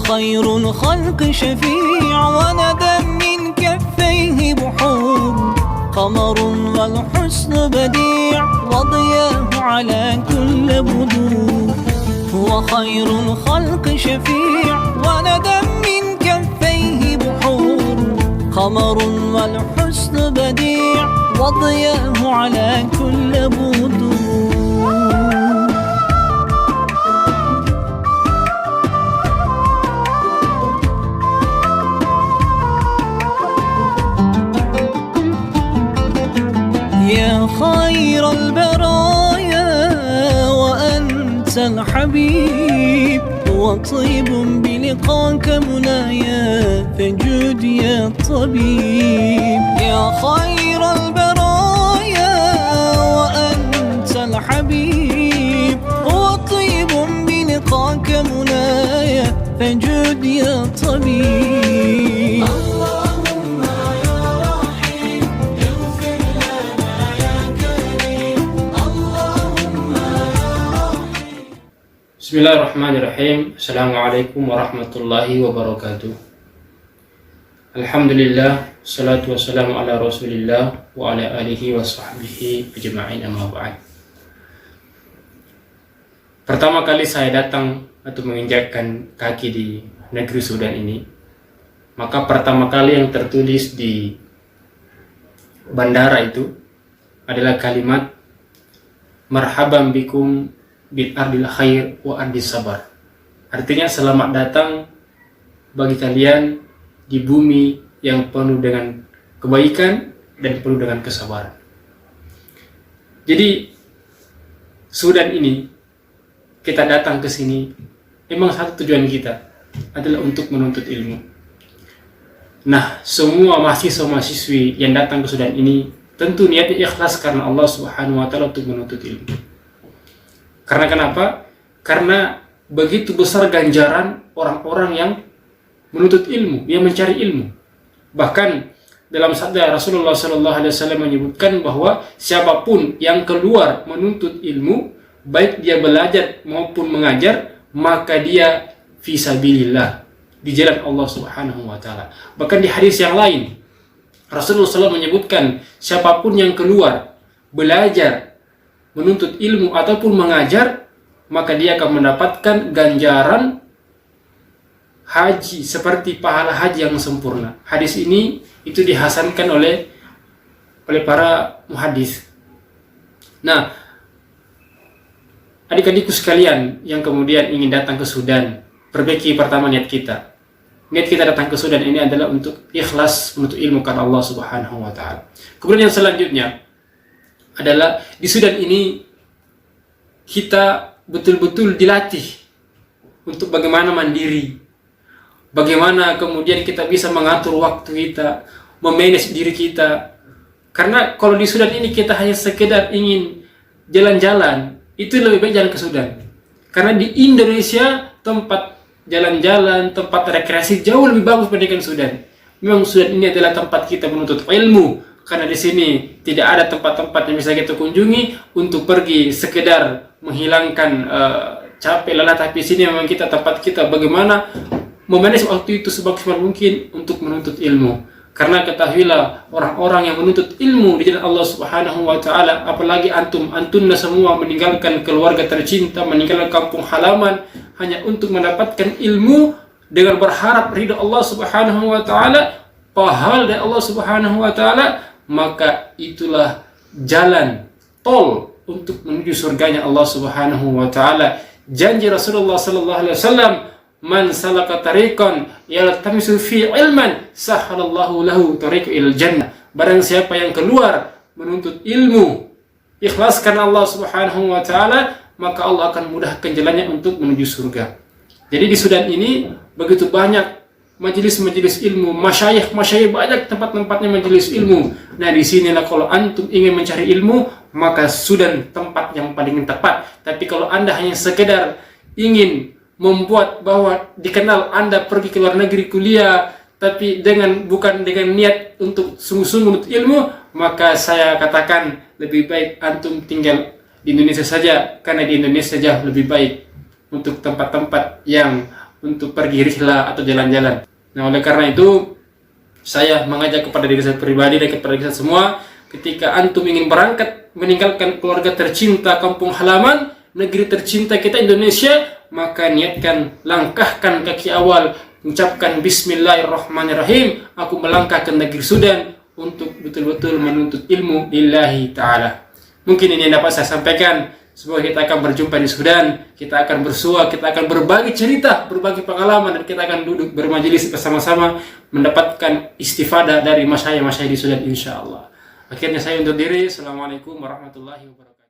خير الخلق شفيع وندى من كفيه بحور قمر والحسن بديع وضياه على كل بدور هو خير الخلق شفيع وندى من كفيه بحور قمر والحسن بديع وضياه على كل بدور يا خير البرايا وأنت الحبيب وطيب بلقاك منايا فجود يا طبيب يا خير البرايا وأنت الحبيب وطيب بلقاك منايا فجود يا طبيب Bismillahirrahmanirrahim. Assalamualaikum warahmatullahi wabarakatuh. Alhamdulillah, salatu wassalamu ala rasulillah wa ala alihi wa sahbihi ajma'in, amma ba'd. Pertama kali saya datang atau menginjakkan kaki di negeri Sudan ini, maka pertama kali yang tertulis di bandara itu adalah kalimat marhaban bikum bil ardil khair wa ardis sabar. Artinya selamat datang bagi kalian di bumi yang penuh dengan kebaikan dan penuh dengan kesabaran. Jadi Sudan ini kita datang ke sini memang satu tujuan kita adalah untuk menuntut ilmu. Nah, semua mahasiswa-mahasiswi yang datang ke Sudan ini tentu niatnya ikhlas karena Allah Subhanahu wa taala untuk menuntut ilmu. Karena kenapa? Karena begitu besar ganjaran orang-orang yang menuntut ilmu, yang mencari ilmu. Bahkan dalam sabda Rasulullah SAW menyebutkan bahwa siapapun yang keluar menuntut ilmu, baik dia belajar maupun mengajar, maka dia fisabilillah, di jalan Allah Subhanahu wa taala. Bahkan di hadis yang lain Rasulullah SAW menyebutkan siapapun yang keluar belajar, menuntut ilmu ataupun mengajar, maka dia akan mendapatkan ganjaran haji seperti pahala haji yang sempurna. Hadis ini itu dihasankan oleh para muhadis. Nah, adik-adikku sekalian yang kemudian ingin datang ke Sudan, perbaiki pertama niat kita. Niat kita datang ke Sudan ini adalah untuk ikhlas menuntut ilmu karena Allah Subhanahu wa taala. Kemudian yang selanjutnya adalah di Sudan ini kita betul-betul dilatih untuk bagaimana mandiri, bagaimana kemudian kita bisa mengatur waktu kita, memanage diri kita. Karena kalau di Sudan ini kita hanya sekedar ingin jalan-jalan, itu lebih baik jalan ke Sudan. Karena di Indonesia tempat jalan-jalan, tempat rekreasi jauh lebih bagus dibandingkan Sudan. Memang Sudan ini adalah tempat kita menuntut ilmu. Karena di sini tidak ada tempat-tempat yang bisa kita kunjungi untuk pergi sekedar menghilangkan capek lelah, tapi sini memang tempat kita bagaimana memanage waktu itu semaksimal mungkin untuk menuntut ilmu. Karena ketahuilah orang-orang yang menuntut ilmu di jalan Allah Subhanahu wa taala, apalagi antunna semua meninggalkan keluarga tercinta, meninggalkan kampung halaman hanya untuk mendapatkan ilmu dengan berharap ridha Allah Subhanahu wa taala, pahala dari Allah Subhanahu wa taala, maka itulah jalan tol untuk menuju surganya Allah Subhanahu wa taala. Janji Rasulullah sallallahu alaihi wasallam, man salaka tariqan yaltamisu fi ilman sahhalallahu lahu tariqan ilal jannah. Barang siapa yang keluar menuntut ilmu ikhlas karena Allah Subhanahu wa taala, maka Allah akan mudahkan jalannya untuk menuju surga. Jadi di Sudan ini begitu banyak majelis-majelis ilmu, masyayikh banyak tempat-tempatnya majelis ilmu. Nah, di sinilah kalau antum ingin mencari ilmu, maka Sudan tempat yang paling tepat. Tapi kalau Anda hanya sekedar ingin membuat bahwa dikenal Anda pergi ke luar negeri kuliah, tapi bukan dengan niat untuk sungguh-sungguh menuntut ilmu, maka saya katakan lebih baik antum tinggal di Indonesia saja, karena di Indonesia saja lebih baik untuk tempat-tempat yang untuk pergi rihlah atau jalan-jalan. Nah, oleh karena itu saya mengajak kepada diri saya pribadi dan kepada kita semua, ketika antum ingin berangkat meninggalkan keluarga tercinta, kampung halaman, negeri tercinta kita Indonesia, maka niatkan, langkahkan kaki awal, ucapkan bismillahirrahmanirrahim, aku melangkah ke negeri Sudan untuk betul-betul menuntut ilmu lillahi ta'ala. Mungkin ini yang dapat saya sampaikan. Semoga kita akan berjumpa di Sudan, kita akan bersua, kita akan berbagi cerita, berbagi pengalaman, dan kita akan duduk bermajelis bersama-sama mendapatkan istifadah dari masyayikh-masyayikh di Sudan insyaallah. Akhirnya saya undur diri. Assalamualaikum warahmatullahi wabarakatuh.